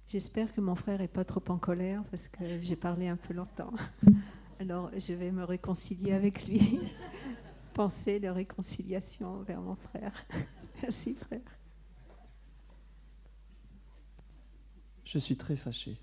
J'espère que mon frère n'est pas trop en colère parce que j'ai parlé un peu longtemps. Alors, je vais me réconcilier avec lui. Pensée de réconciliation vers mon frère. Merci, frère. Je suis très fâché.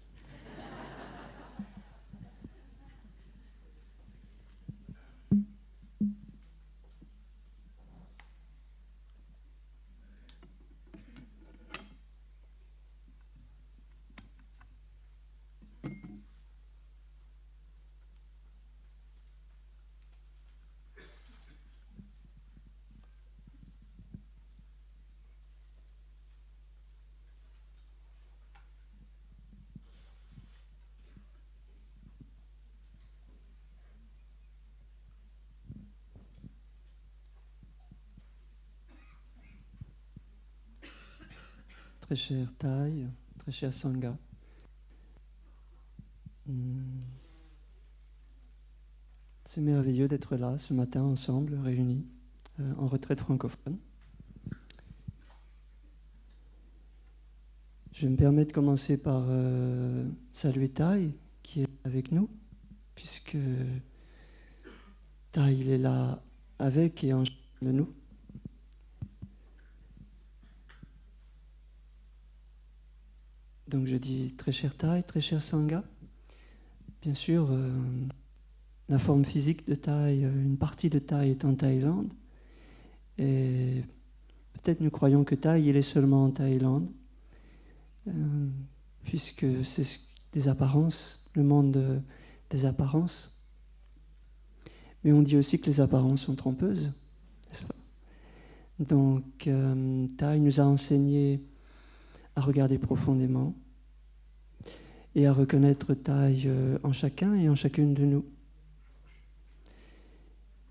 Très cher Thaï, très cher Sangha. C'est merveilleux d'être là ce matin ensemble, réunis, en retraite francophone. Je me permets de commencer par saluer Thaï, qui est avec nous, puisque Thaï, il est là avec et en chacun de nous. Donc je dis très cher Thaï, très cher Sangha. Bien sûr, la forme physique de Thaï, une partie de Thaï est en Thaïlande. Et peut-être nous croyons que Thaï, il est seulement en Thaïlande, puisque c'est des apparences, le monde des apparences. Mais on dit aussi que les apparences sont trompeuses, n'est-ce pas? Donc, Thaï nous a enseigné à regarder profondément et à reconnaître Thaï en chacun et en chacune de nous.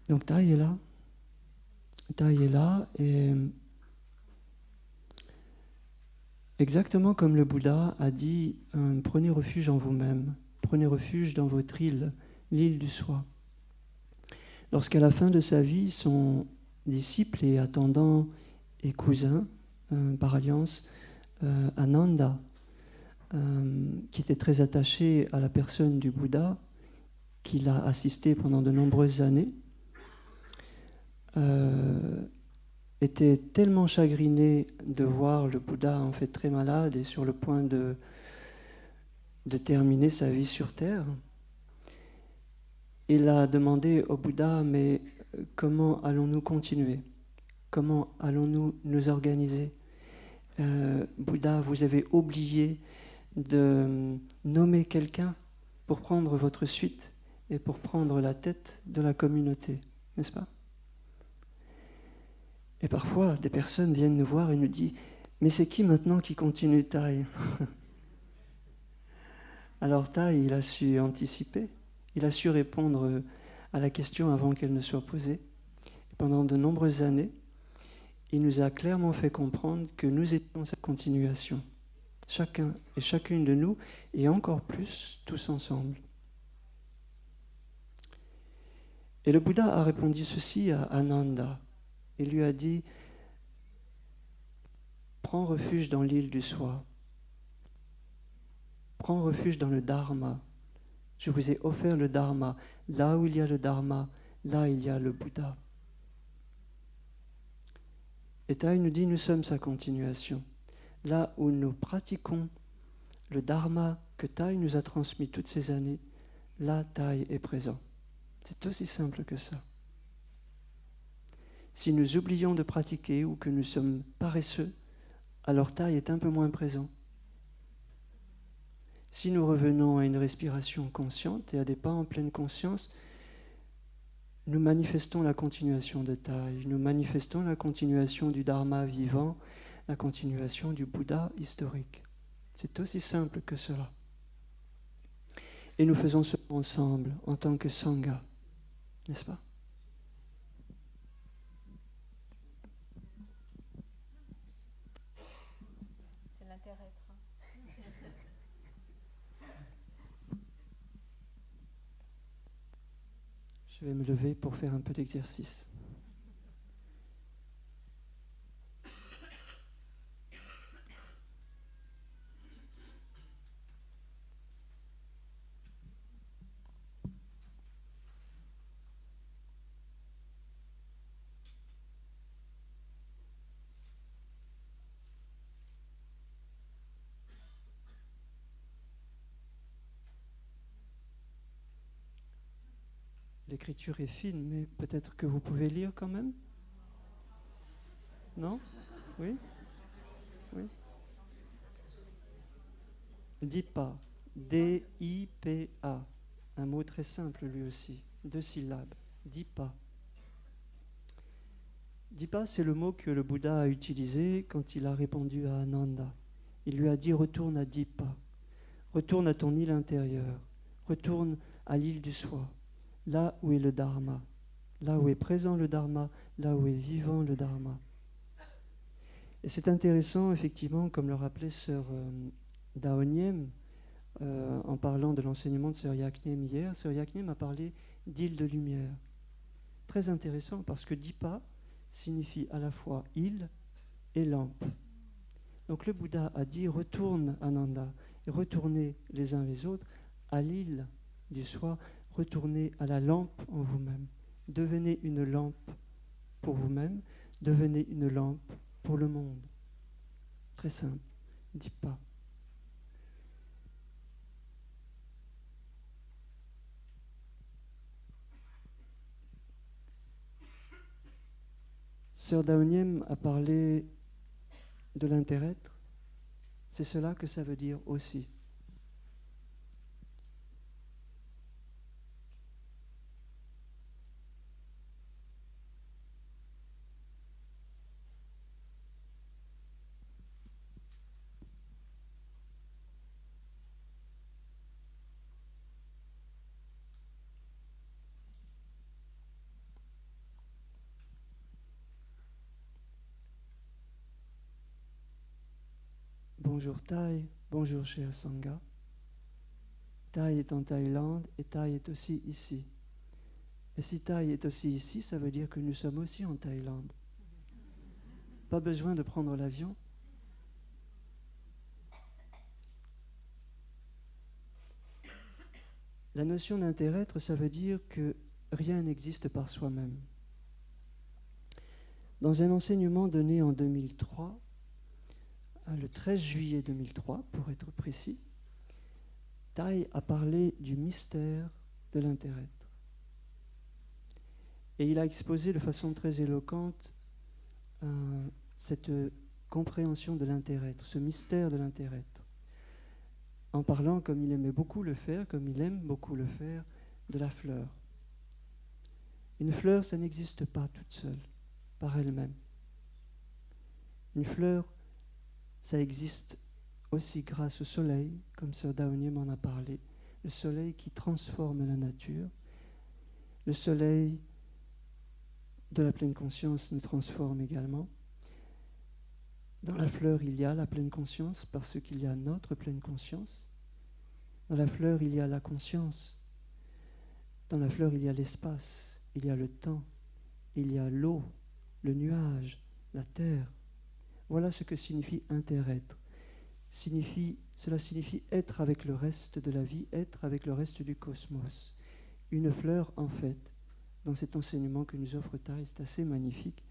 Donc Thaï est là. Thaï est là et exactement comme le Bouddha a dit, prenez refuge en vous-même, prenez refuge dans votre île, l'île du soi. Lorsqu'à la fin de sa vie, son disciple et attendant et cousin, par alliance, Ananda, qui était très attaché à la personne du Bouddha, qu'il a assisté pendant de nombreuses années, était tellement chagriné de voir le Bouddha en fait très malade et sur le point de terminer sa vie sur Terre. Il a demandé au Bouddha, mais comment allons-nous continuer? Comment allons-nous nous organiser? Bouddha, vous avez oublié de nommer quelqu'un pour prendre votre suite et pour prendre la tête de la communauté, n'est-ce pas? Et parfois, des personnes viennent nous voir et nous disent « Mais c'est qui maintenant qui continue Thaï ?» Alors Thaï, il a su anticiper, il a su répondre à la question avant qu'elle ne soit posée. Et pendant de nombreuses années, il nous a clairement fait comprendre que nous étions sa continuation, chacun et chacune de nous, et encore plus, tous ensemble. Et le Bouddha a répondu ceci à Ananda. Il lui a dit « Prends refuge dans l'île du soi. Prends refuge dans le Dharma. Je vous ai offert le Dharma. Là où il y a le Dharma, là il y a le Bouddha. » Et Thaï nous dit, nous sommes sa continuation. Là où nous pratiquons le Dharma que Thaï nous a transmis toutes ces années, là Thaï est présent. C'est aussi simple que ça. Si nous oublions de pratiquer ou que nous sommes paresseux, alors Thaï est un peu moins présent. Si nous revenons à une respiration consciente et à des pas en pleine conscience, nous manifestons la continuation de Thaï, nous manifestons la continuation du Dharma vivant, la continuation du Bouddha historique. C'est aussi simple que cela. Et nous faisons cela ensemble, en tant que Sangha, n'est-ce pas? C'est l'intérêt. Je vais me lever pour faire un peu d'exercice. l'écriture est fine, mais peut-être que vous pouvez lire quand même? Non? Oui? Oui? Dipa, D-I-P-A, un mot très simple lui aussi, 2 syllabes, Dipa. Dipa, c'est le mot que le Bouddha a utilisé quand il a répondu à Ananda. Il lui a dit « Retourne à Dipa, retourne à ton île intérieure, retourne à l'île du soi, là où est le Dharma, là où est présent le Dharma, là où est vivant le Dharma. » Et c'est intéressant, effectivement, comme le rappelait Sœur Daonyem, en parlant de l'enseignement de Sœur Yaknem hier, Sœur Yaknem a parlé d'île de lumière. Très intéressant, parce que Dipa signifie à la fois île et lampe. Donc le Bouddha a dit « Retourne, Ananda, et retournez les uns les autres à l'île du soi, retournez à la lampe en vous-même. Devenez une lampe pour vous-même, devenez une lampe pour le monde. » Très simple, Dipa. Sœur Daonyem a parlé de l'interêtre. C'est cela que ça veut dire aussi. Bonjour Thaï, bonjour cher Sangha. Thaï est en Thaïlande et Thaï est aussi ici. Et si Thaï est aussi ici, ça veut dire que nous sommes aussi en Thaïlande. Pas besoin de prendre l'avion. La notion d'interêtre, ça veut dire que rien n'existe par soi-même. Dans un enseignement donné en 2003, le 13 juillet 2003, pour être précis, Thaï a parlé du mystère de l'interêtre. Et il a exposé de façon très éloquente cette compréhension de l'interêtre, ce mystère de l'interêtre, en parlant, comme il aimait beaucoup le faire, comme il aime beaucoup le faire, de la fleur. Une fleur, ça n'existe pas toute seule, par elle-même. Une fleur, ça existe aussi grâce au soleil, comme Sœur Daonyem m'en a parlé, le soleil qui transforme la nature. Le soleil de la pleine conscience nous transforme également. Dans la fleur, il y a la pleine conscience parce qu'il y a notre pleine conscience. Dans la fleur, il y a la conscience. Dans la fleur, il y a l'espace, il y a le temps, il y a l'eau, le nuage, la terre. Voilà ce que signifie interêtre. Cela signifie être avec le reste de la vie, être avec le reste du cosmos. Une fleur, en fait, dans cet enseignement que nous offre Thaï, c'est assez magnifique.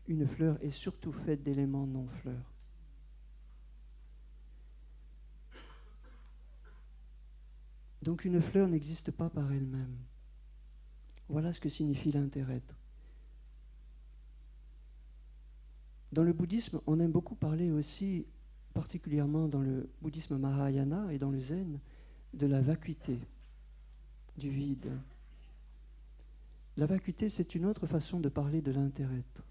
Une fleur est surtout faite d'éléments non-fleurs. Donc une fleur n'existe pas par elle-même. Voilà ce que signifie l'interêtre. Dans le bouddhisme, on aime beaucoup parler aussi, particulièrement dans le bouddhisme Mahayana et dans le zen, de la vacuité, du vide. La vacuité, c'est une autre façon de parler de l'interêtre.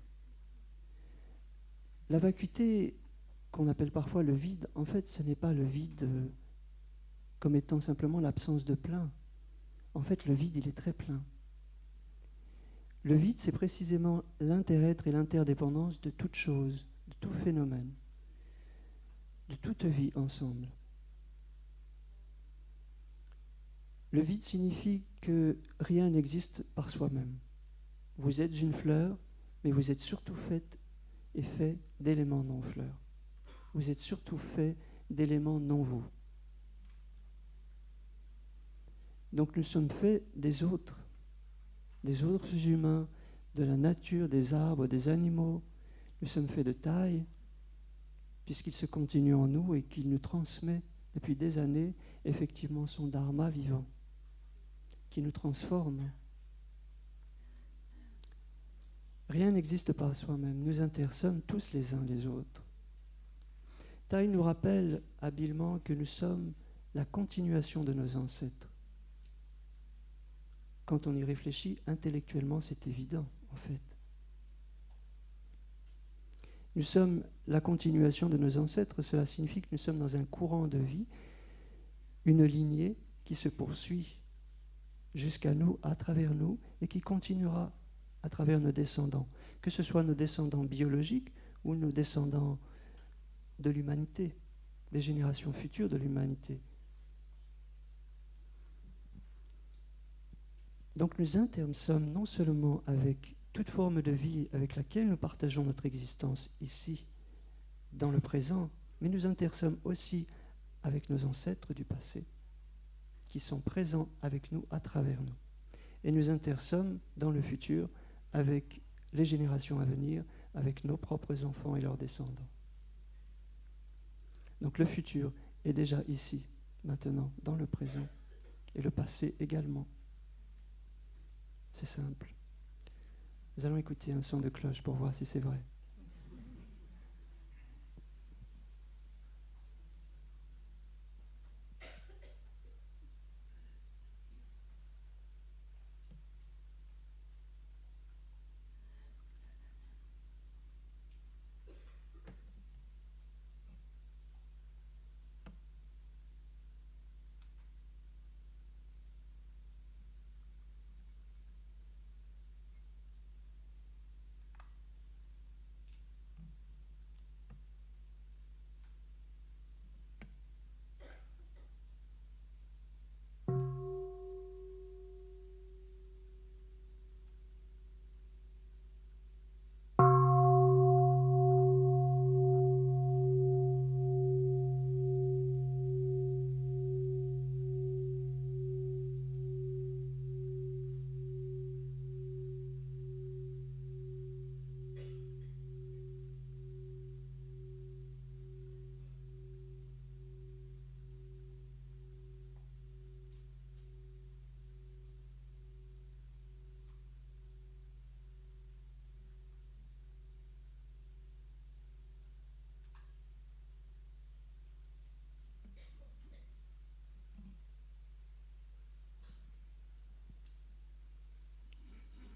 La vacuité, qu'on appelle parfois le vide, en fait, ce n'est pas le vide comme étant simplement l'absence de plein. En fait, le vide, il est très plein. Le vide, c'est précisément l'interêtre et l'interdépendance de toute chose, de tout phénomène, de toute vie ensemble. Le vide signifie que rien n'existe par soi-même. Vous êtes une fleur, mais vous êtes surtout faite et fait d'éléments non-fleurs. Vous êtes surtout fait d'éléments non-vous. Donc nous sommes faits des autres humains, de la nature, des arbres, des animaux. Nous sommes faits de taille, puisqu'il se continue en nous et qu'il nous transmet depuis des années effectivement son dharma vivant, qui nous transforme. Rien n'existe par soi-même. Nous intersommes tous les uns les autres. Thaï nous rappelle habilement que nous sommes la continuation de nos ancêtres. Quand on y réfléchit, intellectuellement, c'est évident, en fait. Nous sommes la continuation de nos ancêtres, cela signifie que nous sommes dans un courant de vie, une lignée qui se poursuit jusqu'à nous, à travers nous, et qui continuera à travers nos descendants, que ce soit nos descendants biologiques ou nos descendants de l'humanité, des générations futures de l'humanité. Donc nous intersommes non seulement avec toute forme de vie avec laquelle nous partageons notre existence ici, dans le présent, mais nous intersommes aussi avec nos ancêtres du passé, qui sont présents avec nous à travers nous. Et nous intersommes dans le futur avec les générations à venir, avec nos propres enfants et leurs descendants. Donc le futur est déjà ici, maintenant, dans le présent, et le passé également. C'est simple. Nous allons écouter un son de cloche pour voir si c'est vrai.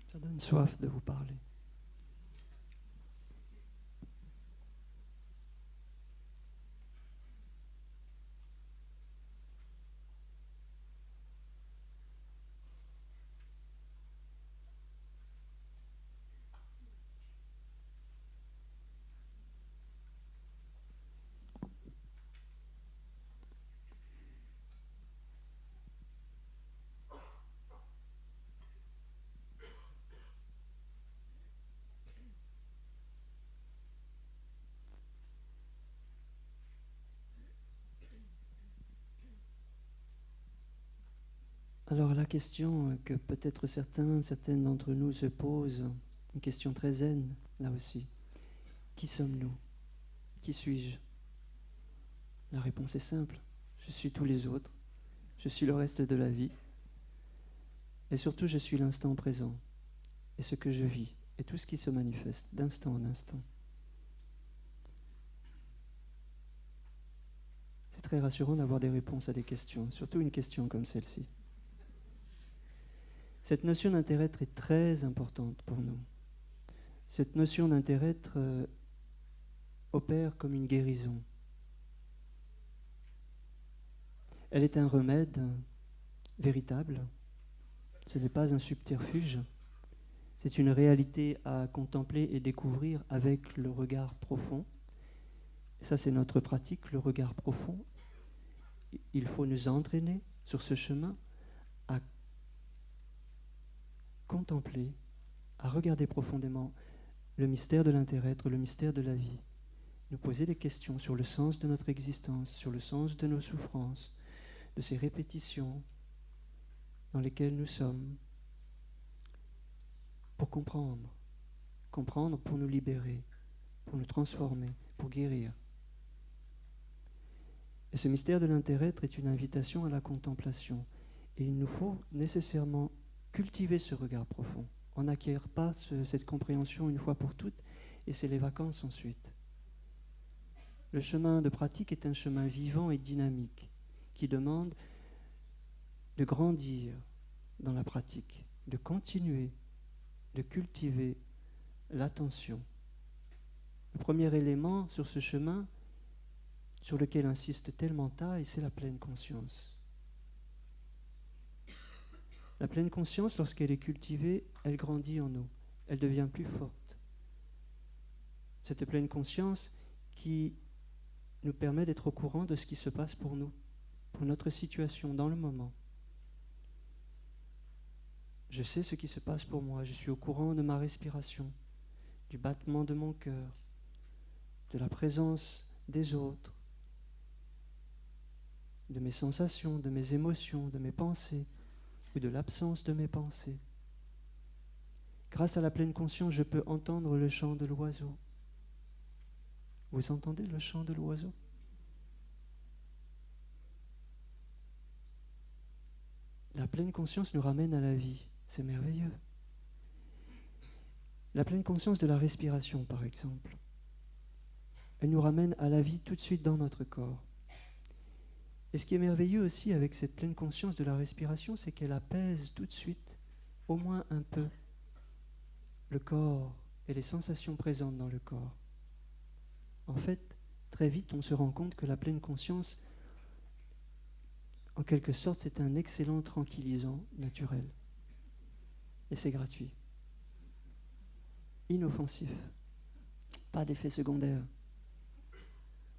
Ça donne soif de vous parler. Alors la question que peut-être certaines d'entre nous se posent, une question très zen, là aussi. Qui sommes-nous? Qui suis-je? La réponse est simple. Je suis tous les autres. Je suis le reste de la vie. Et surtout, je suis l'instant présent. Et ce que je vis. Et tout ce qui se manifeste d'instant en instant. C'est très rassurant d'avoir des réponses à des questions, surtout une question comme celle-ci. Cette notion d'intérêt-être est très importante pour nous. Cette notion d'intérêt-être opère comme une guérison. Elle est un remède véritable. Ce n'est pas un subterfuge. C'est une réalité à contempler et découvrir avec le regard profond. Et ça, c'est notre pratique, le regard profond. Il faut nous entraîner sur ce chemin à contempler, à regarder profondément le mystère de l'intérêt-être, le mystère de la vie. Nous poser des questions sur le sens de notre existence, sur le sens de nos souffrances, de ces répétitions dans lesquelles nous sommes, pour comprendre pour nous libérer, pour nous transformer, pour guérir. Et ce mystère de l'intérêt-être est une invitation à la contemplation. Et il nous faut nécessairement cultiver ce regard profond On n'acquiert pas cette compréhension une fois pour toutes, et c'est les vacances ensuite. Le chemin de pratique est un chemin vivant et dynamique, qui demande de grandir dans la pratique, de continuer, de cultiver l'attention. Le premier élément sur ce chemin, sur lequel insiste tellement Tai, c'est la pleine conscience. La pleine conscience, lorsqu'elle est cultivée, elle grandit en nous, elle devient plus forte. Cette pleine conscience qui nous permet d'être au courant de ce qui se passe pour nous, pour notre situation dans le moment. Je sais ce qui se passe pour moi, je suis au courant de ma respiration, du battement de mon cœur, de la présence des autres, de mes sensations, de mes émotions, de mes pensées, ou de l'absence de mes pensées. Grâce à la pleine conscience, je peux entendre le chant de l'oiseau. Vous entendez le chant de l'oiseau? La pleine conscience nous ramène à la vie. C'est merveilleux. La pleine conscience de la respiration, par exemple, elle nous ramène à la vie tout de suite dans notre corps. Et ce qui est merveilleux aussi avec cette pleine conscience de la respiration, c'est qu'elle apaise tout de suite, au moins un peu, le corps et les sensations présentes dans le corps. En fait, très vite, on se rend compte que la pleine conscience, en quelque sorte, c'est un excellent tranquillisant naturel. Et c'est gratuit. Inoffensif. Pas d'effet secondaire.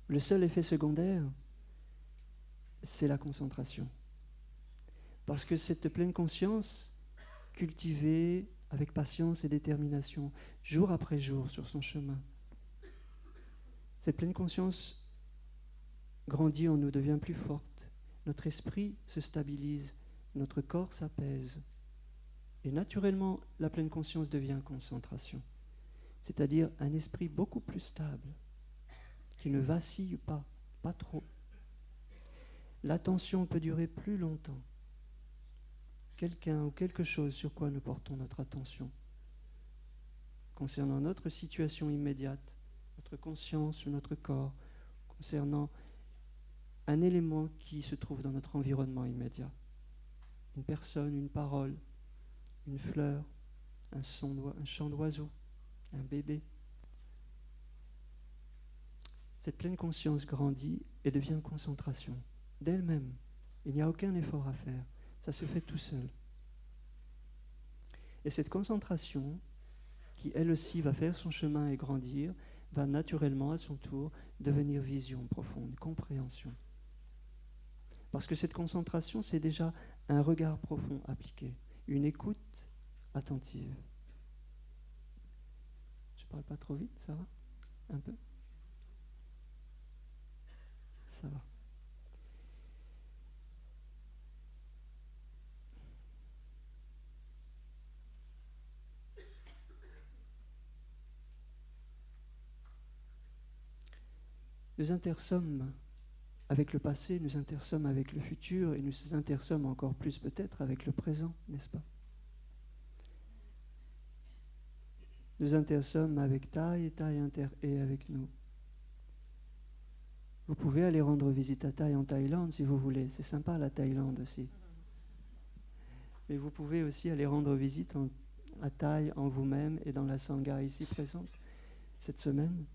Le seul effet secondaire, c'est la concentration. Parce que cette pleine conscience, cultivée avec patience et détermination, jour après jour sur son chemin, cette pleine conscience grandit en nous, devient plus forte. Notre esprit se stabilise, notre corps s'apaise. Et naturellement, la pleine conscience devient concentration. C'est-à-dire un esprit beaucoup plus stable, qui ne vacille pas, pas trop. L'attention peut durer plus longtemps. Quelqu'un ou quelque chose sur quoi nous portons notre attention, concernant notre situation immédiate, notre conscience ou notre corps, concernant un élément qui se trouve dans notre environnement immédiat. Une personne, une parole, une fleur, un chant d'oiseau, un bébé. Cette pleine conscience grandit et devient concentration. D'elle-même. Il n'y a aucun effort à faire. Ça se fait tout seul. Et cette concentration, qui elle aussi va faire son chemin et grandir, va naturellement à son tour devenir vision profonde, compréhension. Parce que cette concentration, c'est déjà un regard profond appliqué, une écoute attentive. Je ne parle pas trop vite, ça va? Un peu? Ça va. Nous intersommes avec le passé, nous intersommes avec le futur et nous intersommes encore plus peut-être avec le présent, n'est-ce pas? Nous intersommes avec Tai et Tai et avec nous. Vous pouvez aller rendre visite à Tai en Thaïlande si vous voulez, c'est sympa la Thaïlande aussi. Mais vous pouvez aussi aller rendre visite à Tai en vous-même et dans la Sangha ici présente cette semaine.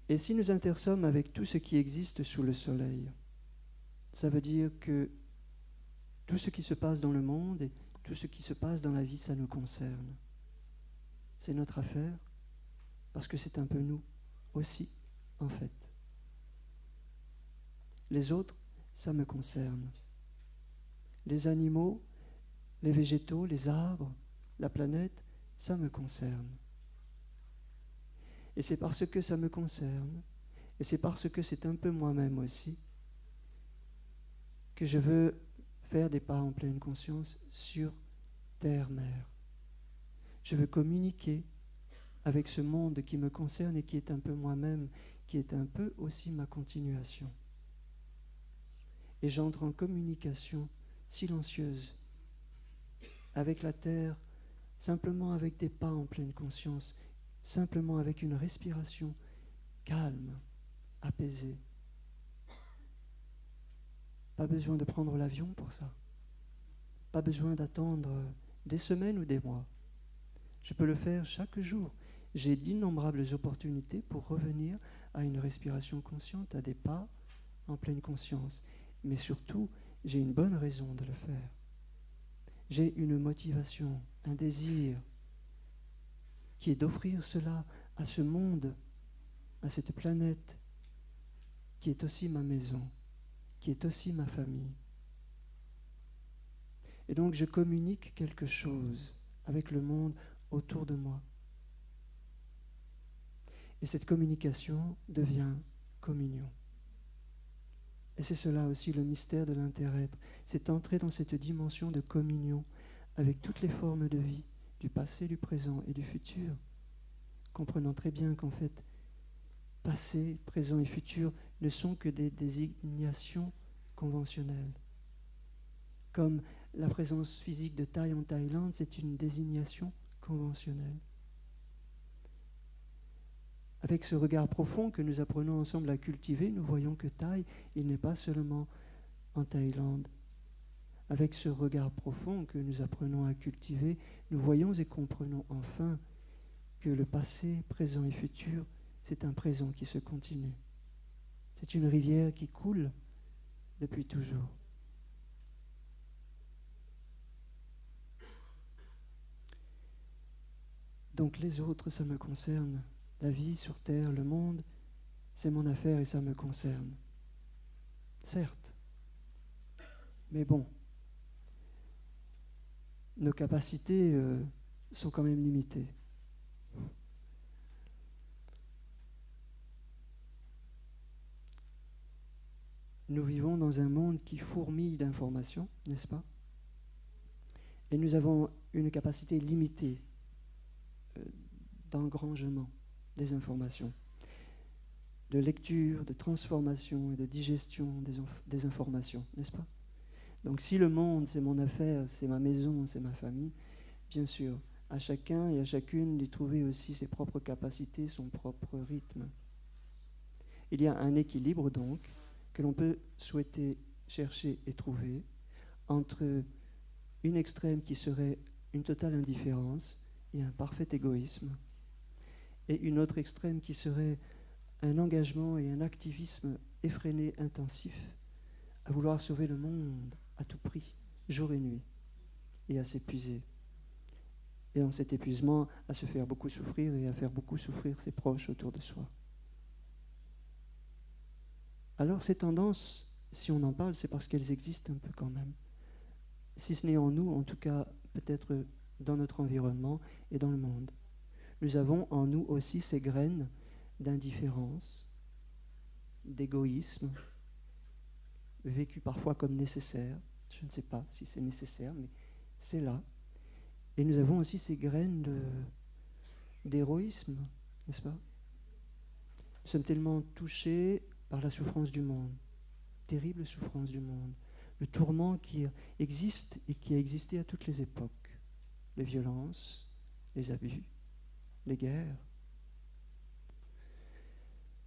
Et si nous intersommes avec tout ce qui existe sous le soleil, ça veut dire que tout ce qui se passe dans le monde et tout ce qui se passe dans la vie, ça nous concerne. C'est notre affaire, parce que c'est un peu nous aussi, en fait. Les autres, ça me concerne. Les animaux, les végétaux, les arbres, la planète, ça me concerne. Et c'est parce que ça me concerne, et c'est parce que c'est un peu moi-même aussi, que je veux faire des pas en pleine conscience sur terre-mère. Je veux communiquer avec ce monde qui me concerne et qui est un peu moi-même, qui est un peu aussi ma continuation. Et j'entre en communication silencieuse avec la terre, simplement avec des pas en pleine conscience, simplement avec une respiration calme, apaisée. Pas besoin de prendre l'avion pour ça. Pas besoin d'attendre des semaines ou des mois. Je peux le faire chaque jour. J'ai d'innombrables opportunités pour revenir à une respiration consciente, à des pas en pleine conscience. Mais surtout, j'ai une bonne raison de le faire. J'ai une motivation, un désir, qui est d'offrir cela à ce monde, à cette planète, qui est aussi ma maison, qui est aussi ma famille. Et donc je communique quelque chose avec le monde autour de moi. Et cette communication devient communion. Et c'est cela aussi le mystère de l'inter-être. C'est entrer dans cette dimension de communion avec toutes les formes de vie, du passé, du présent et du futur, comprenant très bien qu'en fait, passé, présent et futur ne sont que des désignations conventionnelles. Comme la présence physique de Thaï en Thaïlande, c'est une désignation conventionnelle. Avec ce regard profond que nous apprenons ensemble à cultiver, nous voyons que Thaï, il n'est pas seulement en Thaïlande. Avec ce regard profond que nous apprenons à cultiver, nous voyons et comprenons enfin que le passé, présent et futur, c'est un présent qui se continue. C'est une rivière qui coule depuis toujours. Donc les autres, ça me concerne. La vie sur Terre, le monde, c'est mon affaire et ça me concerne. Certes. Mais bon, nos capacités sont quand même limitées. Nous vivons dans un monde qui fourmille d'informations, n'est-ce pas? Et nous avons une capacité limitée d'engrangement des informations, de lecture, de transformation et de digestion des informations, n'est-ce pas? Donc si le monde, c'est mon affaire, c'est ma maison, c'est ma famille, bien sûr, à chacun et à chacune d'y trouver aussi ses propres capacités, son propre rythme. Il y a un équilibre donc que l'on peut souhaiter chercher et trouver entre une extrême qui serait une totale indifférence et un parfait égoïsme, et une autre extrême qui serait un engagement et un activisme effréné, intensif, à vouloir sauver le monde à tout prix, jour et nuit, et à s'épuiser. Et dans cet épuisement, à se faire beaucoup souffrir et à faire beaucoup souffrir ses proches autour de soi. Alors ces tendances, si on en parle, c'est parce qu'elles existent un peu quand même. Si ce n'est en nous, en tout cas peut-être dans notre environnement et dans le monde. Nous avons en nous aussi ces graines d'indifférence, d'égoïsme, vécues parfois comme nécessaires. Je ne sais pas si c'est nécessaire, mais c'est là. Et nous avons aussi ces graines d'héroïsme, n'est-ce pas? Nous sommes tellement touchés par la souffrance du monde, terrible souffrance du monde, le tourment qui existe et qui a existé à toutes les époques, les violences, les abus, les guerres.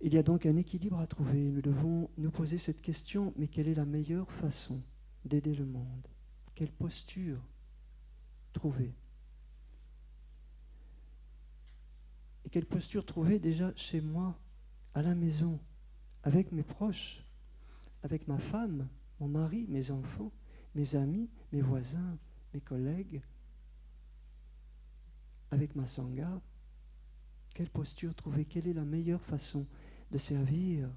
Il y a donc un équilibre à trouver. Nous devons nous poser cette question, mais quelle est la meilleure façon d'aider le monde? Quelle posture trouver? Et quelle posture trouver déjà chez moi, à la maison, avec mes proches, avec ma femme, mon mari, mes enfants, mes amis, mes voisins, mes collègues, avec ma sangha? Quelle posture trouver? Quelle est la meilleure façon de servir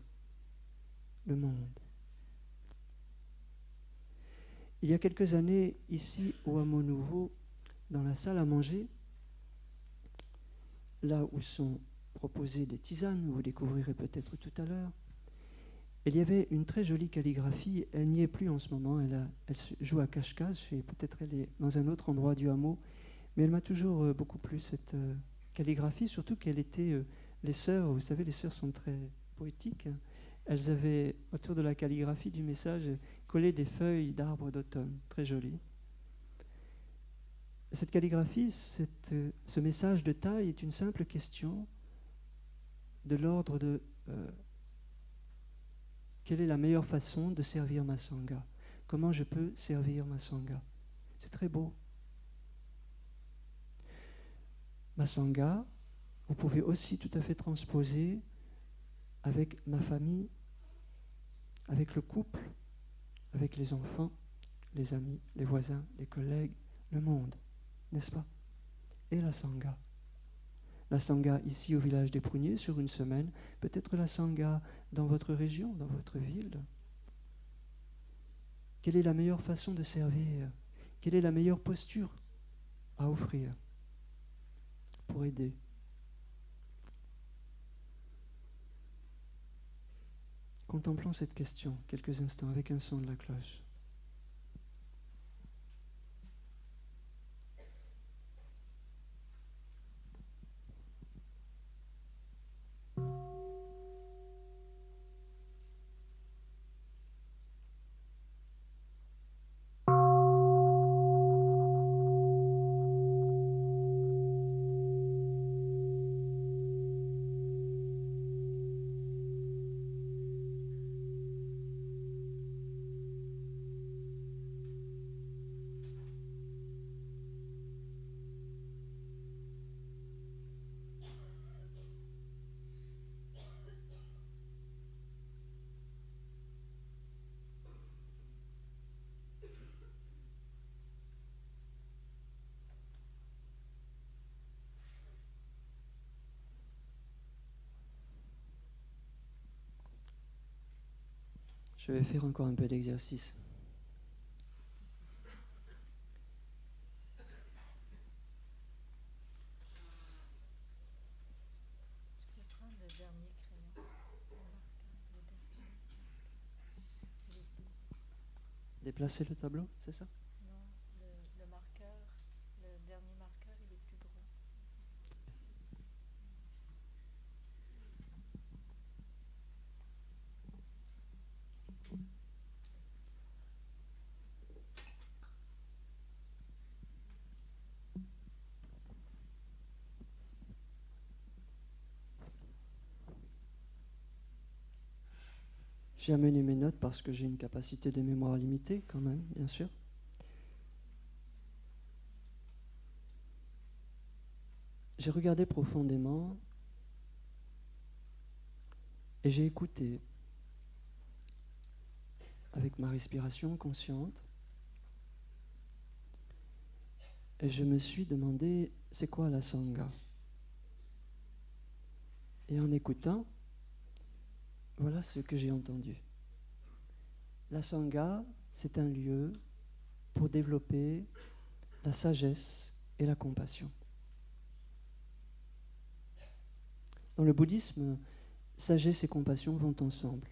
le monde? Il y a quelques années, ici au Hameau Nouveau, dans la salle à manger, là où sont proposées des tisanes, vous découvrirez peut-être tout à l'heure, il y avait une très jolie calligraphie. Elle n'y est plus en ce moment, elle joue à cache-cache, et peut-être elle est dans un autre endroit du hameau, mais elle m'a toujours beaucoup plu, cette calligraphie, surtout qu'elle était, les sœurs, vous savez, les sœurs sont très poétiques, elles avaient, autour de la calligraphie du message, collé des feuilles d'arbres d'automne, très jolies. Cette calligraphie, ce message de taille est une simple question de l'ordre de quelle est la meilleure façon de servir ma sangha? Comment je peux servir ma sangha? C'est très beau. Ma sangha, vous pouvez aussi tout à fait transposer avec ma famille, avec le couple, avec les enfants, les amis, les voisins, les collègues, le monde, n'est-ce pas? Et la sangha. La sangha ici au village des Pruniers sur une semaine, peut-être la sangha dans votre région, dans votre ville. Quelle est la meilleure façon de servir? Quelle est la meilleure posture à offrir pour aider? Contemplons cette question quelques instants avec un son de la cloche. Je vais faire encore un peu d'exercice. Déplacer le tableau, c'est ça? Non, le marqueur, le dernier marqueur, il est plus gros. J'ai amené mes notes parce que j'ai une capacité de mémoire limitée quand même, bien sûr. J'ai regardé profondément et j'ai écouté avec ma respiration consciente et je me suis demandé c'est quoi la sangha? Et en écoutant, voilà ce que j'ai entendu. La sangha, c'est un lieu pour développer la sagesse et la compassion. Dans le bouddhisme, sagesse et compassion vont ensemble.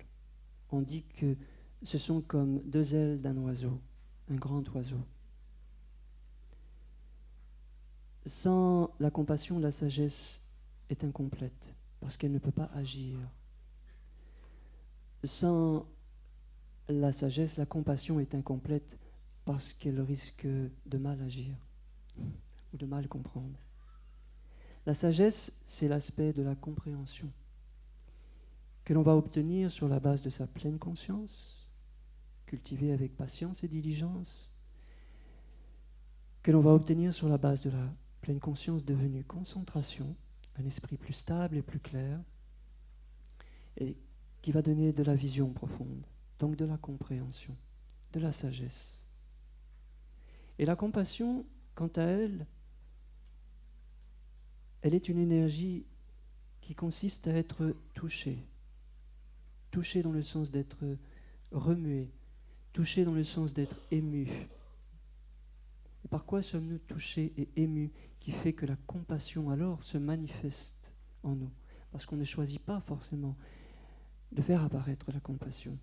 On dit que ce sont comme deux ailes d'un oiseau, un grand oiseau. Sans la compassion, la sagesse est incomplète parce qu'elle ne peut pas agir. Sans la sagesse, la compassion est incomplète parce qu'elle risque de mal agir ou de mal comprendre. La sagesse, c'est l'aspect de la compréhension que l'on va obtenir sur la base de sa pleine conscience, cultivée avec patience et diligence, que l'on va obtenir sur la base de la pleine conscience devenue concentration, un esprit plus stable et plus clair, et qui va donner de la vision profonde, donc de la compréhension, de la sagesse. Et la compassion, quant à elle, elle est une énergie qui consiste à être touchée. Touchée dans le sens d'être remuée, touchée dans le sens d'être ému. Et par quoi sommes-nous touchés et émus qui fait que la compassion alors se manifeste en nous? Parce qu'on ne choisit pas forcément de faire apparaître la compassion.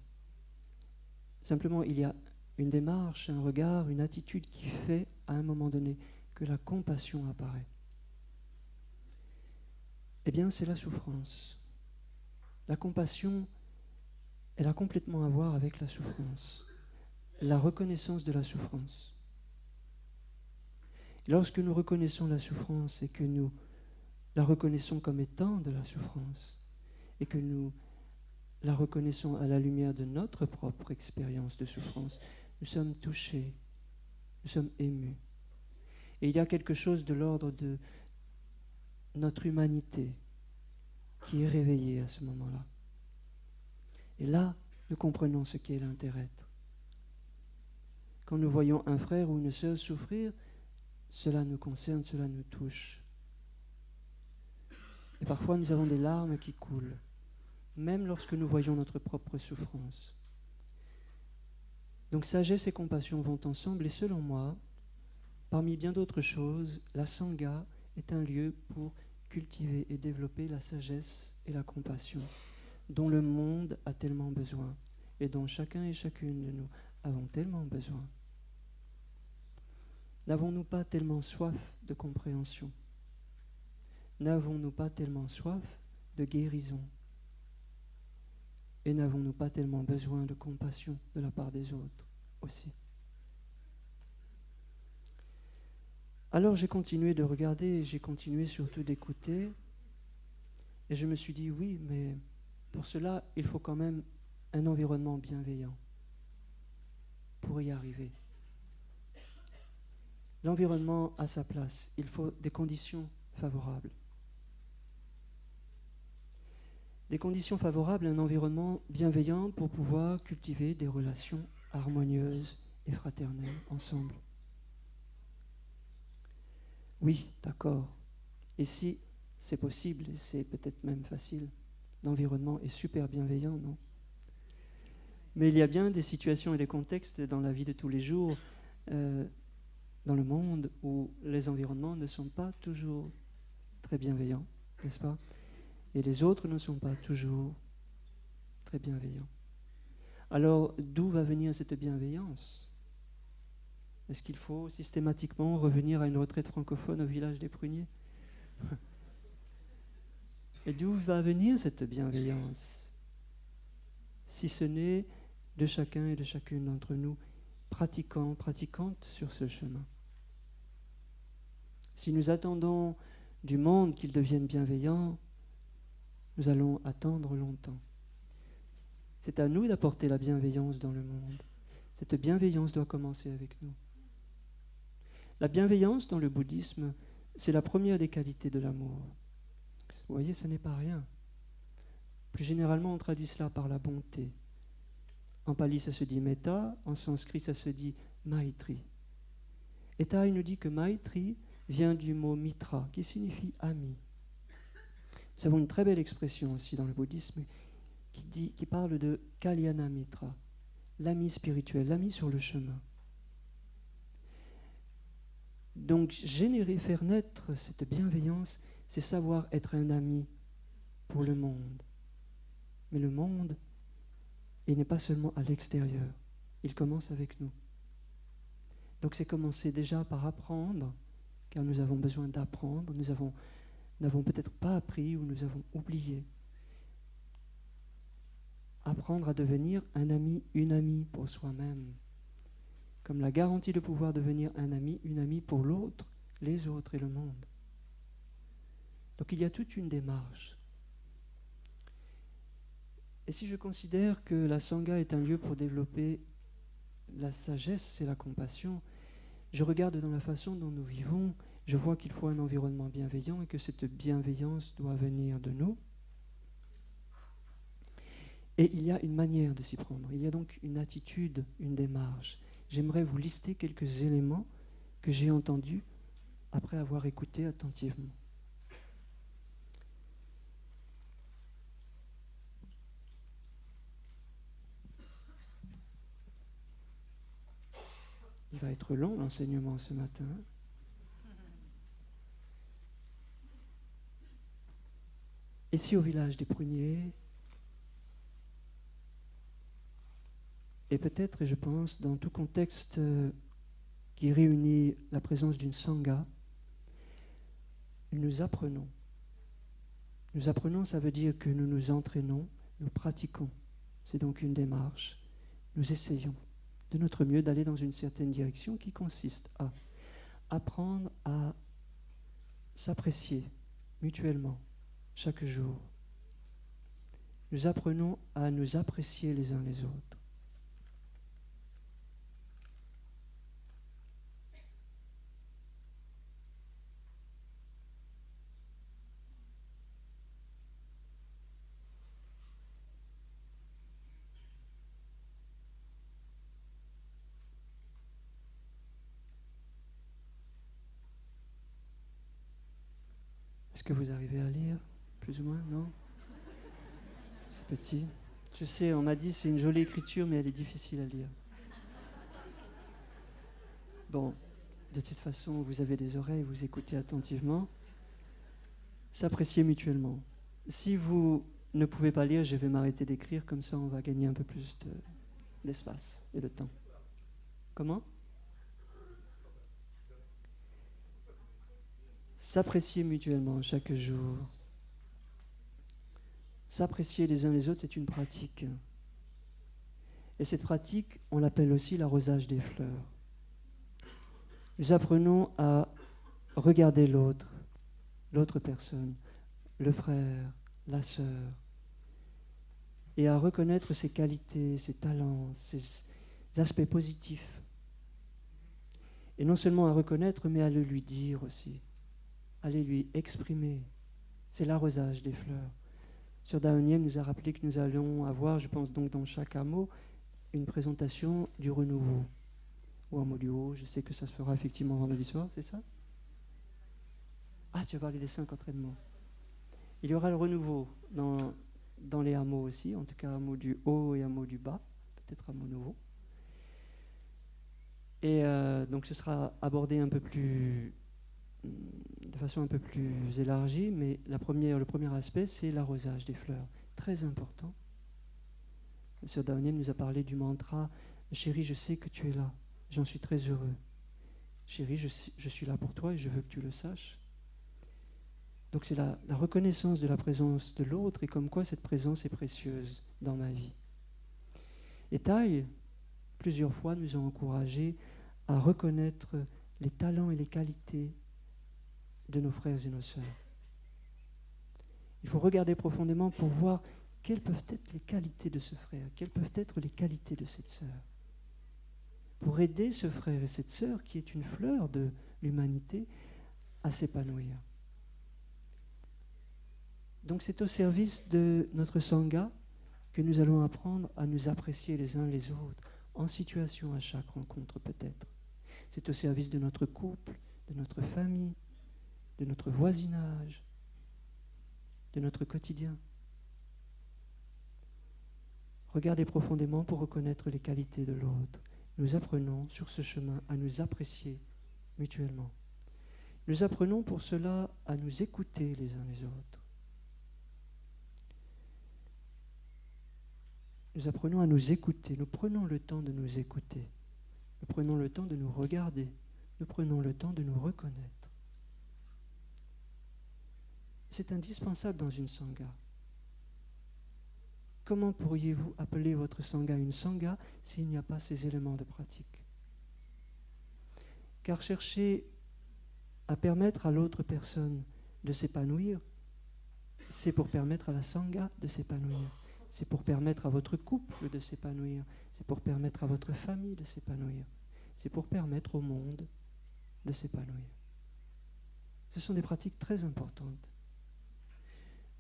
Simplement, il y a une démarche, un regard, une attitude qui fait à un moment donné que la compassion apparaît. Eh bien, c'est la souffrance. La compassion, elle a complètement à voir avec la souffrance, la reconnaissance de la souffrance. Et lorsque nous reconnaissons la souffrance et que nous la reconnaissons comme étant de la souffrance et que nous la reconnaissons à la lumière de notre propre expérience de souffrance, nous sommes touchés, nous sommes émus. Et il y a quelque chose de l'ordre de notre humanité qui est réveillée à ce moment-là. Et là, nous comprenons ce qu'est l'interêtre. Quand nous voyons un frère ou une sœur souffrir, cela nous concerne, cela nous touche. Et parfois, nous avons des larmes qui coulent, même lorsque nous voyons notre propre souffrance. Donc, sagesse et compassion vont ensemble, et selon moi, parmi bien d'autres choses, la Sangha est un lieu pour cultiver et développer la sagesse et la compassion, dont le monde a tellement besoin, et dont chacun et chacune de nous avons tellement besoin. N'avons-nous pas tellement soif de compréhension? N'avons-nous pas tellement soif de guérison? Et n'avons-nous pas tellement besoin de compassion de la part des autres aussi? Alors j'ai continué de regarder, et j'ai continué surtout d'écouter, et je me suis dit, oui, mais pour cela, il faut quand même un environnement bienveillant pour y arriver. L'environnement a sa place, il faut des conditions favorables. Des conditions favorables, un environnement bienveillant pour pouvoir cultiver des relations harmonieuses et fraternelles ensemble. Oui, d'accord. Et si c'est possible, et c'est peut-être même facile, l'environnement est super bienveillant, non? Mais il y a bien des situations et des contextes dans la vie de tous les jours, dans le monde, où les environnements ne sont pas toujours très bienveillants, n'est-ce pas? Et les autres ne sont pas toujours très bienveillants. Alors, d'où va venir cette bienveillance? Est-ce qu'il faut systématiquement revenir à une retraite francophone au village des Pruniers? Et d'où va venir cette bienveillance? Si ce n'est de chacun et de chacune d'entre nous, pratiquants, pratiquantes sur ce chemin. Si nous attendons du monde qu'il devienne bienveillant, nous allons attendre longtemps. C'est à nous d'apporter la bienveillance dans le monde. Cette bienveillance doit commencer avec nous. La bienveillance dans le bouddhisme, c'est la première des qualités de l'amour. Vous voyez, ce n'est pas rien. Plus généralement, on traduit cela par la bonté. En pali, ça se dit metta, en sanskrit, ça se dit maitri. Et Thai nous dit que maitri vient du mot mitra, qui signifie ami. Nous avons une très belle expression aussi dans le bouddhisme qui parle de kalyana mitra, l'ami spirituel, l'ami sur le chemin. Donc, générer, faire naître cette bienveillance, c'est savoir être un ami pour le monde. Mais le monde, il n'est pas seulement à l'extérieur, il commence avec nous. Donc, c'est commencer déjà par apprendre, car nous avons besoin d'apprendre, nous n'avons peut-être pas appris ou nous avons oublié. Apprendre à devenir un ami, une amie pour soi-même, comme la garantie de pouvoir devenir un ami, une amie pour l'autre, les autres et le monde. Donc il y a toute une démarche. Et si je considère que la Sangha est un lieu pour développer la sagesse et la compassion, je regarde dans la façon dont nous vivons, je vois qu'il faut un environnement bienveillant et que cette bienveillance doit venir de nous. Et il y a une manière de s'y prendre, il y a donc une attitude, une démarche. J'aimerais vous lister quelques éléments que j'ai entendus après avoir écouté attentivement. Il va être long l'enseignement ce matin. Ici au village des Pruniers, et peut-être, et je pense, dans tout contexte qui réunit la présence d'une Sangha, nous apprenons. Nous apprenons, ça veut dire que nous nous entraînons, nous pratiquons. C'est donc une démarche. Nous essayons de notre mieux d'aller dans une certaine direction qui consiste à apprendre à s'apprécier mutuellement chaque jour. Nous apprenons à nous apprécier les uns les autres. Est-ce que vous arrivez à lire, plus ou moins, non? C'est petit. Je sais, on m'a dit c'est une jolie écriture, mais elle est difficile à lire. Bon, de toute façon, vous avez des oreilles, vous écoutez attentivement. S'apprécier mutuellement. Si vous ne pouvez pas lire, je vais m'arrêter d'écrire, comme ça on va gagner un peu plus d'espace et de temps. Comment? S'apprécier mutuellement chaque jour. S'apprécier les uns les autres, c'est une pratique. Et cette pratique, on l'appelle aussi l'arrosage des fleurs. Nous apprenons à regarder l'autre, l'autre personne, le frère, la sœur, et à reconnaître ses qualités, ses talents, ses aspects positifs. Et non seulement à reconnaître, mais à le lui dire aussi, à les lui exprimer. C'est l'arrosage des fleurs. Sœur Daonienne nous a rappelé que nous allons avoir, je pense donc dans chaque hameau, une présentation du renouveau. Ou hameau du haut, je sais que ça se fera effectivement vendredi soir, c'est ça? Ah, tu as parlé des 5 entraînements. Il y aura le renouveau dans les hameaux aussi, en tout cas hameau du haut et hameau du bas, peut-être hameau nouveau. Et donc ce sera abordé un peu plus, de façon un peu plus élargie, mais le premier aspect, c'est l'arrosage des fleurs. Très important. Sœur Daonienne nous a parlé du mantra « Chérie, je sais que tu es là. J'en suis très heureux. Chérie, je suis là pour toi et je veux que tu le saches. » Donc c'est la reconnaissance de la présence de l'autre et comme quoi cette présence est précieuse dans ma vie. Et Thaï, plusieurs fois, nous a encouragés à reconnaître les talents et les qualités de nos frères et nos sœurs. Il faut regarder profondément pour voir quelles peuvent être les qualités de ce frère, quelles peuvent être les qualités de cette sœur. Pour aider ce frère et cette sœur, qui est une fleur de l'humanité, à s'épanouir. Donc c'est au service de notre Sangha que nous allons apprendre à nous apprécier les uns les autres, en situation à chaque rencontre peut-être. C'est au service de notre couple, de notre famille, de notre voisinage, de notre quotidien. Regardez profondément pour reconnaître les qualités de l'autre. Nous apprenons sur ce chemin à nous apprécier mutuellement. Nous apprenons pour cela à nous écouter les uns les autres. Nous apprenons à nous écouter. Nous prenons le temps de nous écouter. Nous prenons le temps de nous regarder. Nous prenons le temps de nous reconnaître. C'est indispensable dans une sangha. Comment pourriez-vous appeler votre sangha une sangha s'il n'y a pas ces éléments de pratique? Car chercher à permettre à l'autre personne de s'épanouir, c'est pour permettre à la sangha de s'épanouir. C'est pour permettre à votre couple de s'épanouir. C'est pour permettre à votre famille de s'épanouir. C'est pour permettre au monde de s'épanouir. Ce sont des pratiques très importantes.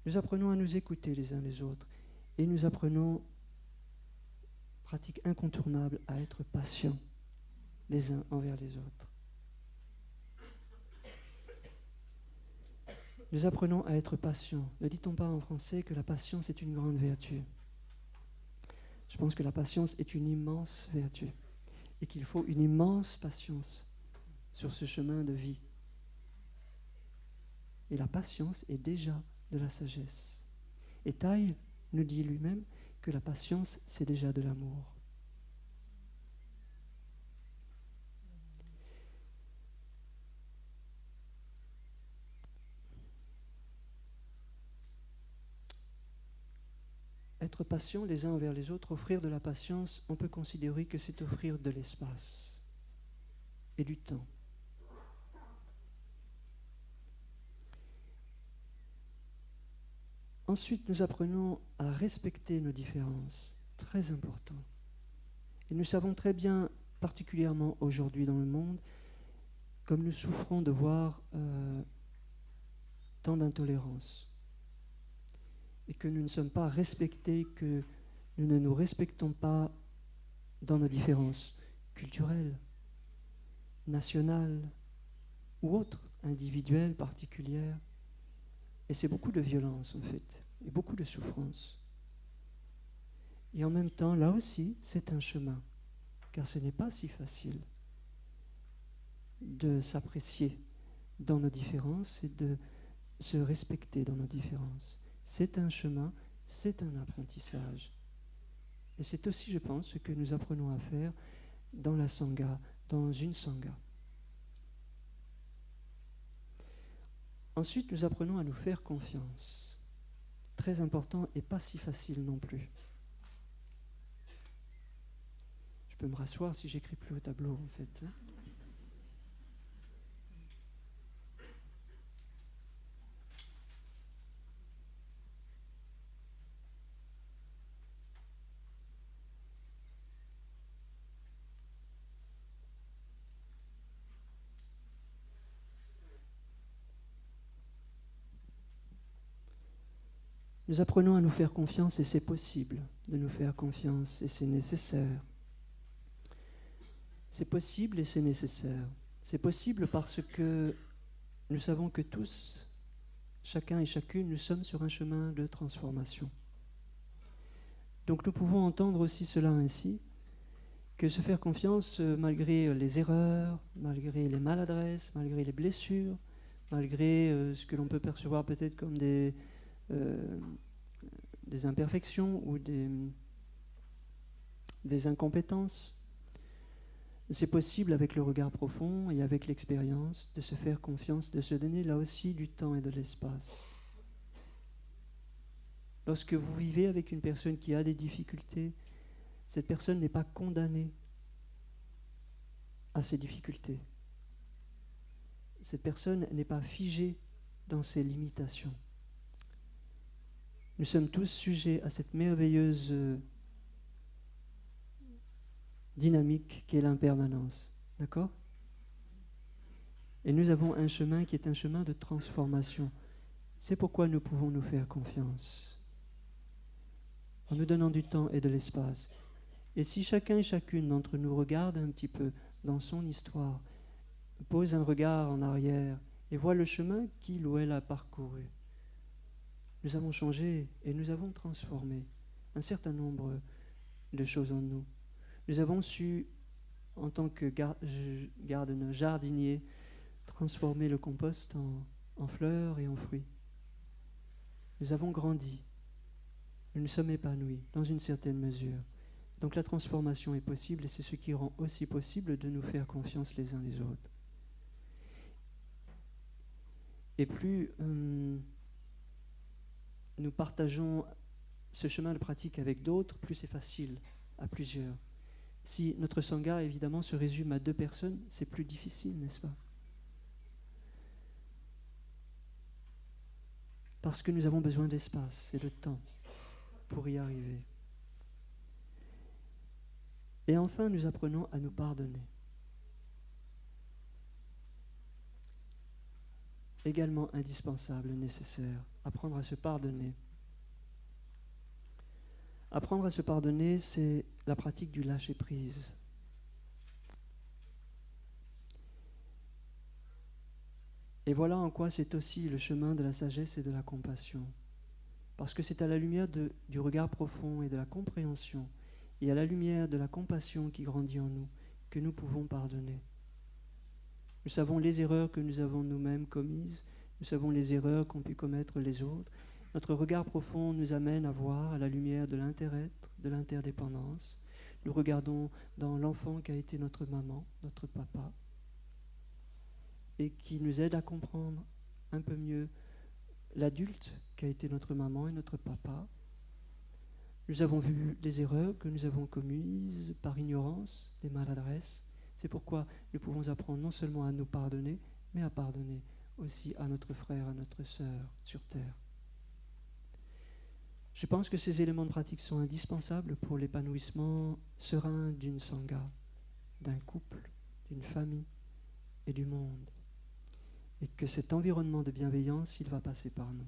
Nous apprenons à nous écouter les uns les autres et nous apprenons, pratique incontournable, à être patients les uns envers les autres. Nous apprenons à être patients. Ne dit-on pas en français que la patience est une grande vertu? Je pense que la patience est une immense vertu et qu'il faut une immense patience sur ce chemin de vie. Et la patience est déjà de la sagesse. Et Thaï nous dit lui-même que la patience, c'est déjà de l'amour. Être patient les uns envers les autres, offrir de la patience, on peut considérer que c'est offrir de l'espace et du temps. Ensuite, nous apprenons à respecter nos différences, très important. Et nous savons très bien, particulièrement aujourd'hui dans le monde, comme nous souffrons de voir tant d'intolérance. Et que nous ne sommes pas respectés, que nous ne nous respectons pas dans nos différences culturelles, nationales ou autres, individuelles, particulières. Et c'est beaucoup de violence en fait, et beaucoup de souffrance. Et en même temps, là aussi, c'est un chemin, car ce n'est pas si facile de s'apprécier dans nos différences et de se respecter dans nos différences. C'est un chemin, c'est un apprentissage. Et c'est aussi, je pense, ce que nous apprenons à faire dans la Sangha, dans une Sangha. Ensuite, nous apprenons à nous faire confiance. Très important et pas si facile non plus. Je peux me rasseoir si j'écris plus au tableau, en fait. Nous apprenons à nous faire confiance et c'est possible de nous faire confiance et c'est nécessaire. C'est possible et c'est nécessaire. C'est possible parce que nous savons que tous, chacun et chacune, nous sommes sur un chemin de transformation. Donc nous pouvons entendre aussi cela ainsi, que se faire confiance malgré les erreurs, malgré les maladresses, malgré les blessures, malgré ce que l'on peut percevoir peut-être comme des imperfections ou des incompétences. C'est possible avec le regard profond et avec l'expérience de se faire confiance, de se donner là aussi du temps et de l'espace. Lorsque vous vivez avec une personne qui a des difficultés, cette personne n'est pas condamnée à ses difficultés. Cette personne n'est pas figée dans ses limitations. Nous sommes tous sujets à cette merveilleuse dynamique qu'est l'impermanence. D'accord ? Et nous avons un chemin qui est un chemin de transformation. C'est pourquoi nous pouvons nous faire confiance. En nous donnant du temps et de l'espace. Et si chacun et chacune d'entre nous regarde un petit peu dans son histoire, pose un regard en arrière et voit le chemin qu'il ou elle a parcouru, nous avons changé et nous avons transformé un certain nombre de choses en nous. Nous avons su, en tant que jardinier, transformer le compost en fleurs et en fruits. Nous avons grandi. Nous nous sommes épanouis dans une certaine mesure. Donc la transformation est possible et c'est ce qui rend aussi possible de nous faire confiance les uns les autres. Et plus nous partageons ce chemin de pratique avec d'autres, plus c'est facile à plusieurs. Si notre Sangha, évidemment, se résume à 2 personnes, c'est plus difficile, n'est-ce pas ? Parce que nous avons besoin d'espace et de temps pour y arriver. Et enfin, nous apprenons à nous pardonner. Également indispensable, nécessaire, apprendre à se pardonner. Apprendre à se pardonner, c'est la pratique du lâcher-prise. Et voilà en quoi c'est aussi le chemin de la sagesse et de la compassion. Parce que c'est à la lumière du regard profond et de la compréhension, et à la lumière de la compassion qui grandit en nous, que nous pouvons pardonner. Nous savons les erreurs que nous avons nous-mêmes commises, nous savons les erreurs qu'ont pu commettre les autres. Notre regard profond nous amène à voir à la lumière de l'inter-être, de l'interdépendance. Nous regardons dans l'enfant qui a été notre maman, notre papa, et qui nous aide à comprendre un peu mieux l'adulte qui a été notre maman et notre papa. Nous avons vu les erreurs que nous avons commises par ignorance, les maladresses. C'est pourquoi nous pouvons apprendre non seulement à nous pardonner, mais à pardonner aussi à notre frère, à notre sœur sur terre. Je pense que ces éléments de pratique sont indispensables pour l'épanouissement serein d'une sangha, d'un couple, d'une famille et du monde. Et que cet environnement de bienveillance, il va passer par nous.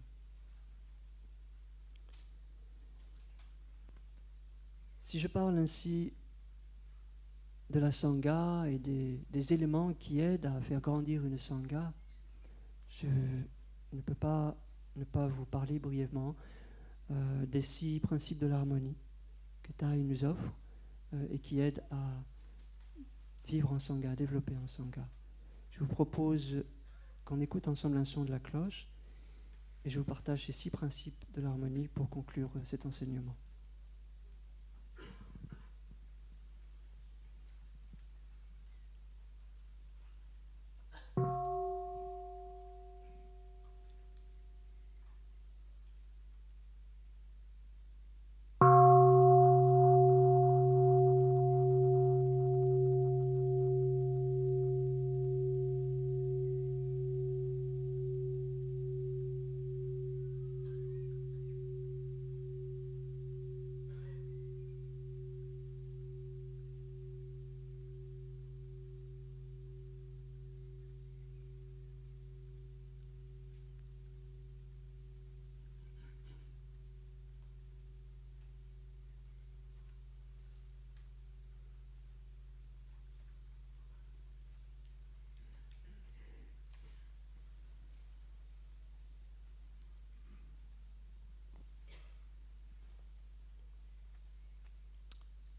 Si je parle ainsi de la sangha et des éléments qui aident à faire grandir une sangha, je ne peux pas ne pas vous parler brièvement des 6 principes de l'harmonie que Thai nous offre et qui aident à vivre en sangha, à développer en sangha. Je vous propose qu'on écoute ensemble un son de la cloche et je vous partage ces 6 principes de l'harmonie pour conclure cet enseignement.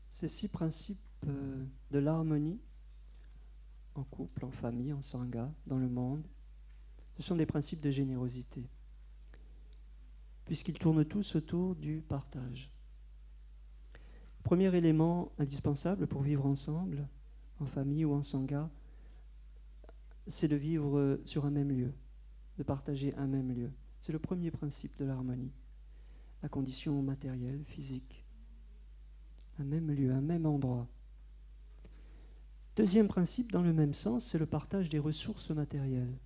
Ces 6 principes de l'harmonie, en couple, en famille, en sangha, dans le monde, ce sont des principes de générosité, puisqu'ils tournent tous autour du partage. Premier élément indispensable pour vivre ensemble, en famille ou en sangha, c'est de vivre sur un même lieu, de partager un même lieu. C'est le premier principe de l'harmonie, à condition matérielle, physique. Un même lieu, un même endroit. Deuxième principe, dans le même sens, c'est le partage des ressources matérielles.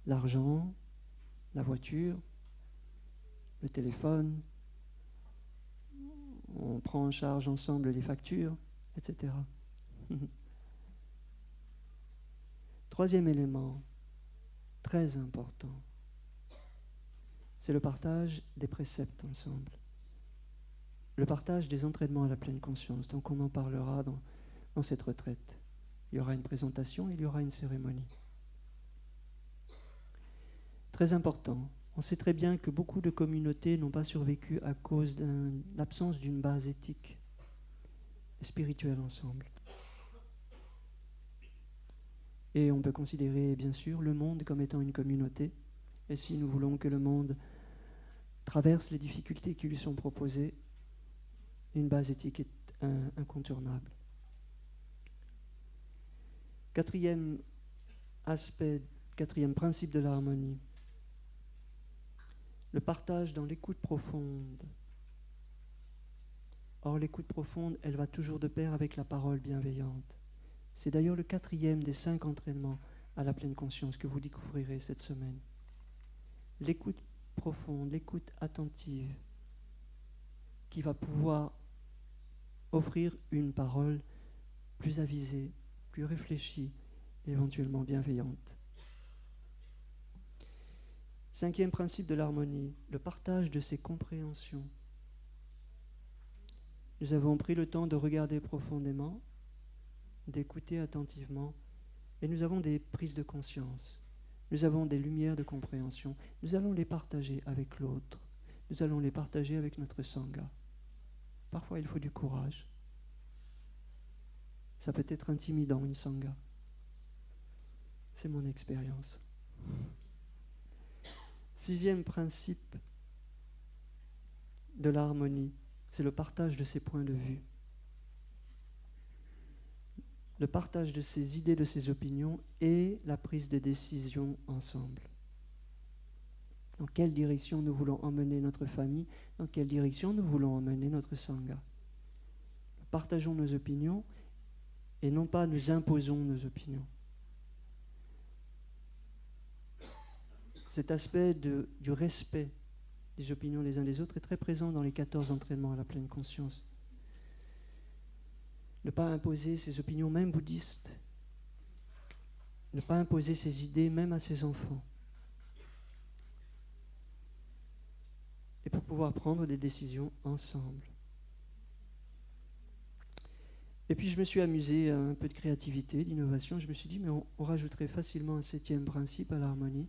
L'argent, la voiture, le téléphone, on prend en charge ensemble les factures, etc. Troisième élément, très important, c'est le partage des préceptes ensemble. Le partage des entraînements à la pleine conscience. Donc on en parlera dans cette retraite. Il y aura une présentation, il y aura une cérémonie. Très important. On sait très bien que beaucoup de communautés n'ont pas survécu à cause de l'absence d'une base éthique et spirituelle ensemble. Et on peut considérer bien sûr le monde comme étant une communauté. Et si nous voulons que le monde traverse les difficultés qui lui sont proposées, une base éthique est incontournable. Quatrième aspect, quatrième principe de l'harmonie, le partage dans l'écoute profonde. Or, l'écoute profonde, elle va toujours de pair avec la parole bienveillante. C'est d'ailleurs le 4e des 5 entraînements à la pleine conscience que vous découvrirez cette semaine. L'écoute profonde, l'écoute attentive, qui va pouvoir offrir une parole plus avisée, plus réfléchie, éventuellement bienveillante. 5e principe de l'harmonie, le partage de ses compréhensions. Nous avons pris le temps de regarder profondément, d'écouter attentivement, et nous avons des prises de conscience. Nous avons des lumières de compréhension. Nous allons les partager avec l'autre. Nous allons les partager avec notre sangha. Parfois, il faut du courage. Ça peut être intimidant, une sangha. C'est mon expérience. 6e principe de l'harmonie, c'est le partage de ses points de vue. Le partage de ses idées, de ses opinions et la prise de décision ensemble. Dans quelle direction nous voulons emmener notre famille, dans quelle direction nous voulons emmener notre sangha. Partageons nos opinions et non pas nous imposons nos opinions. Cet aspect du respect les opinions les uns des autres est très présent dans les 14 entraînements à la pleine conscience. Ne pas imposer ses opinions, même bouddhistes. Ne pas imposer ses idées, même à ses enfants. Et pour pouvoir prendre des décisions ensemble. Et puis je me suis amusé à un peu de créativité, d'innovation. Je me suis dit, mais on rajouterait facilement un 7e principe à l'harmonie.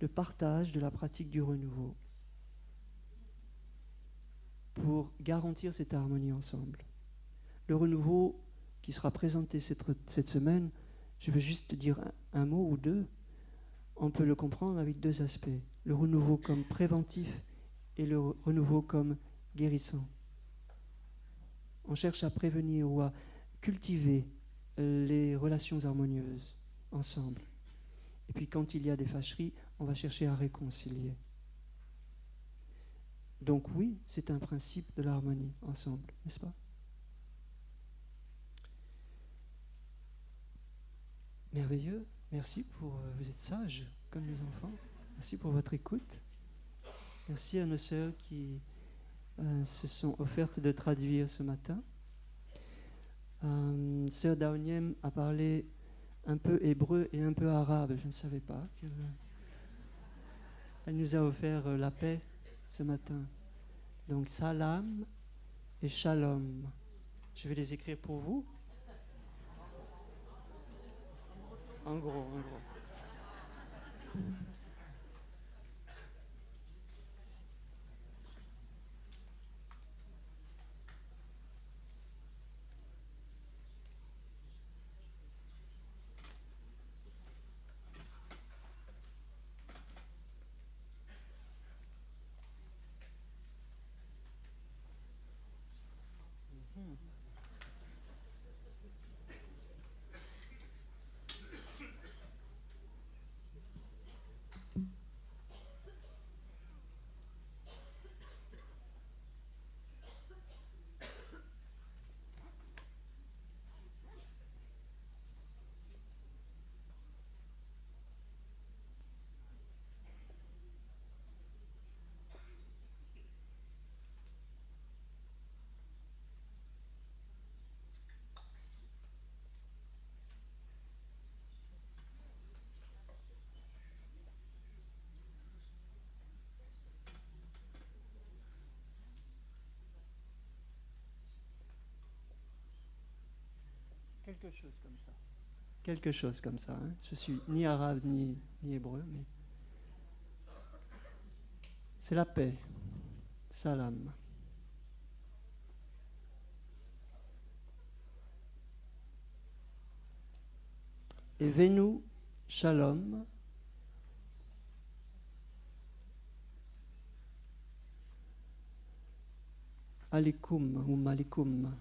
Le partage de la pratique du renouveau. Pour garantir cette harmonie ensemble. Le renouveau qui sera présenté cette semaine, je veux juste dire un mot ou deux. On peut le comprendre avec 2 aspects. Le renouveau comme préventif et le renouveau comme guérissant. On cherche à prévenir ou à cultiver les relations harmonieuses ensemble. Et puis quand il y a des fâcheries, on va chercher à réconcilier. Donc oui, c'est un principe de l'harmonie ensemble, n'est-ce pas? Merveilleux. Merci pour... vous êtes sages, comme les enfants. Merci pour votre écoute. Merci à nos sœurs qui se sont offertes de traduire ce matin. Sœur Daoniem a parlé un peu hébreu et un peu arabe. Je ne savais pas. Elle nous a offert la paix ce matin. Donc, salam et shalom. Je vais les écrire pour vous. En gros. Quelque chose comme ça. Hein. Je suis ni arabe ni hébreu, mais c'est la paix. Salam. Et Venu, shalom. Alikoum ou malikoum,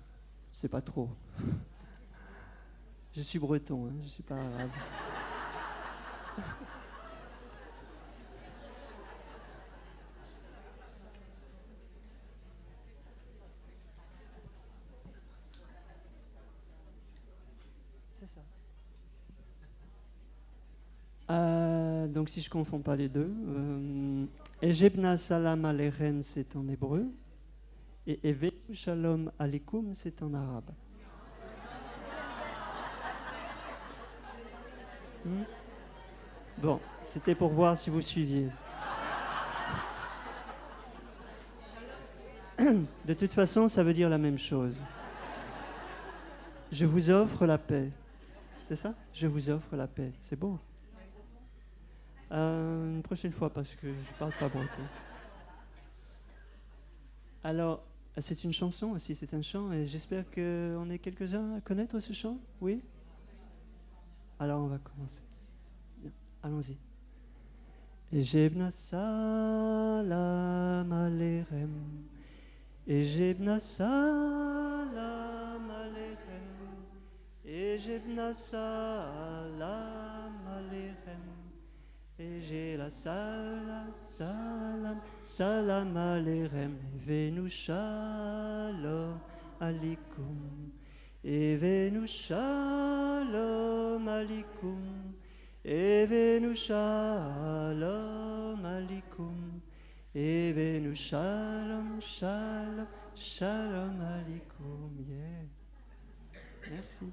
c'est pas trop. Je suis breton, hein, je ne suis pas arabe. C'est ça. Donc si je ne confonds pas les deux, Ejebna salam aleichem c'est en hébreu et Evenu shalom alikoum c'est en arabe. Bon, c'était pour voir si vous suiviez. De toute façon, ça veut dire la même chose. Je vous offre la paix. C'est ça? Je vous offre la paix. C'est beau. Une prochaine fois, parce que je ne parle pas breton. Alors, c'est une chanson aussi, c'est un chant, et j'espère qu'on est quelques-uns à connaître ce chant. Oui? Alors, on va commencer. Bien. Allons-y. Ejebna salam aleichem. Ejebna salam aleichem. Ejebna salam aleichem. Ejela salam salam aleichem. Venu shalom alikum. Evenu shalom alikum. Evenu shalom alikum. Evenu Shalom, Shalom, Shalom Aleichem. Yeah. Merci.